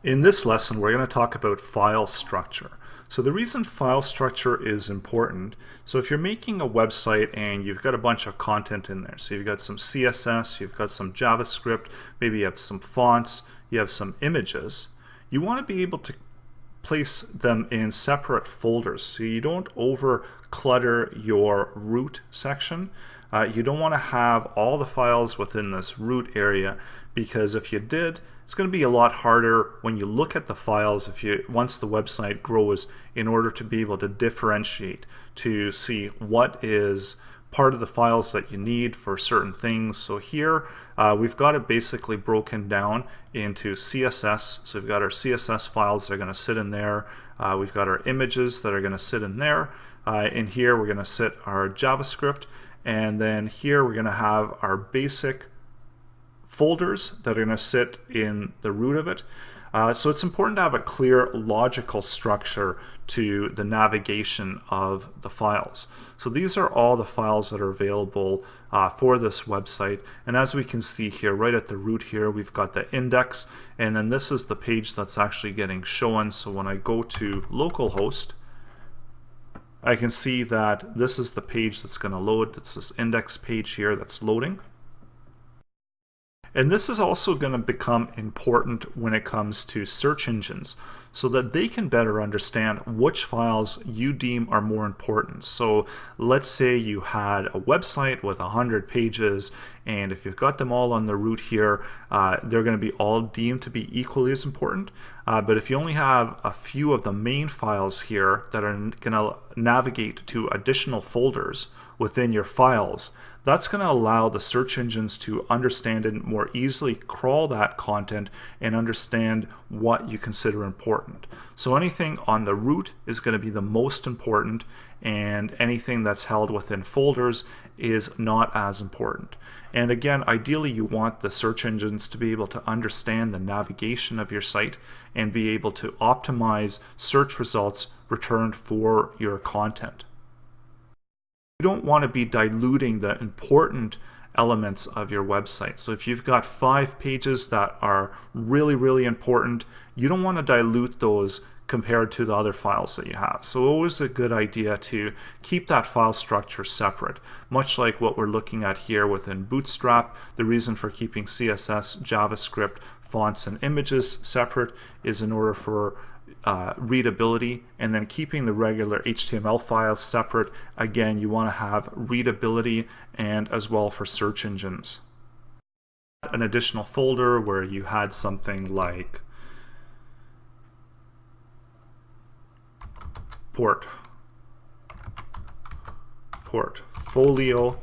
In this lesson, we're going to talk about file structure. So the reason file structure is important, so if you're making a website and you've got a bunch of content in there, so you've got some CSS, you've got some JavaScript, maybe you have some fonts, you have some images, you want to be able to place them in separate folders so you don't over clutter your root section. You don't want to have all the files within this root area, because if you did, it's going to be a lot harder when you look at the files once the website grows, in order to be able to differentiate, to see what is part of the files that you need for certain things. So here we've got it basically broken down into CSS. So we've got our CSS files that are going to sit in there. We've got our images that are going to sit in there. In here we're going to sit our JavaScript, and then here we're going to have our basic folders that are going to sit in the root of it. So it's important to have a clear logical structure to the navigation of the files. So these are all the files that are available for this website, and as we can see here, right at the root here, we've got the index, and then this is the page that's actually getting shown. So when I go to localhost, I can see that this is the page that's going to load. It's this index page here that's loading. And this is also going to become important when it comes to search engines, so that they can better understand which files you deem are more important. So let's say you had a website with 100 pages, and if you've got them all on the root here, they're going to be all deemed to be equally as important. But if you only have a few of the main files here that are going to navigate to additional folders within your files, that's going to allow the search engines to understand and more easily crawl that content and understand what you consider important. So anything on the root is going to be the most important, and anything that's held within folders is not as important. And again, ideally you want the search engines to be able to understand the navigation of your site and be able to optimize search results returned for your content. You don't want to be diluting the important elements of your website. So if you've got 5 pages that are really important, you don't want to dilute those compared to the other files that you have. So always a good idea to keep that file structure separate, much like what we're looking at here within Bootstrap. The reason for keeping CSS, JavaScript, fonts, and images separate is in order for readability, and then keeping the regular HTML files separate. Again, you want to have readability and as well for search engines. An additional folder where you had something like portfolio.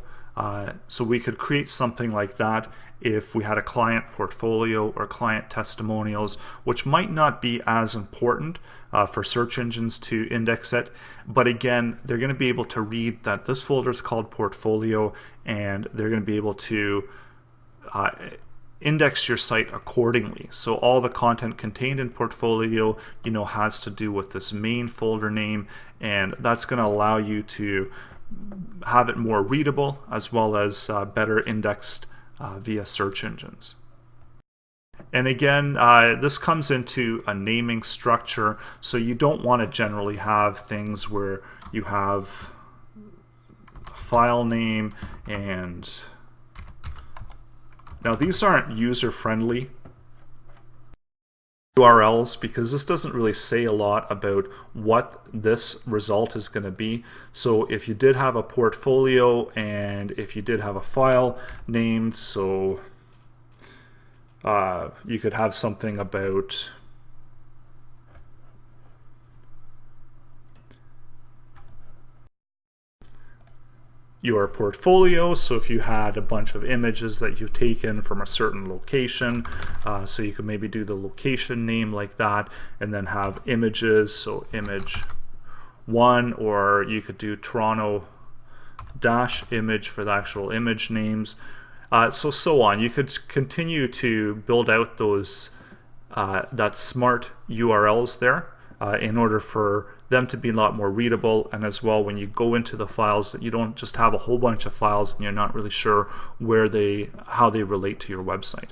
So we could create something like that if we had a client portfolio or client testimonials, which might not be as important for search engines to index it. But again, they're going to be able to read that this folder is called portfolio, and they're going to be able to index your site accordingly. So all the content contained in portfolio, has to do with this main folder name, and that's going to allow you to have it more readable as well as better indexed via search engines. And again, this comes into a naming structure, so you don't want to generally have things where you have a file name, and now these aren't user-friendly URLs, because this doesn't really say a lot about what this result is going to be. So if you did have a portfolio, and if you did have a file named, so you could have something about your portfolio. So if you had a bunch of images that you've taken from a certain location, so you could maybe do the location name like that, and then have images, so image 1, or you could do Toronto -image for the actual image names, so on. You could continue to build out those that smart URLs there in order for them to be a lot more readable, and as well when you go into the files, that you don't just have a whole bunch of files and you're not really sure how they relate to your website.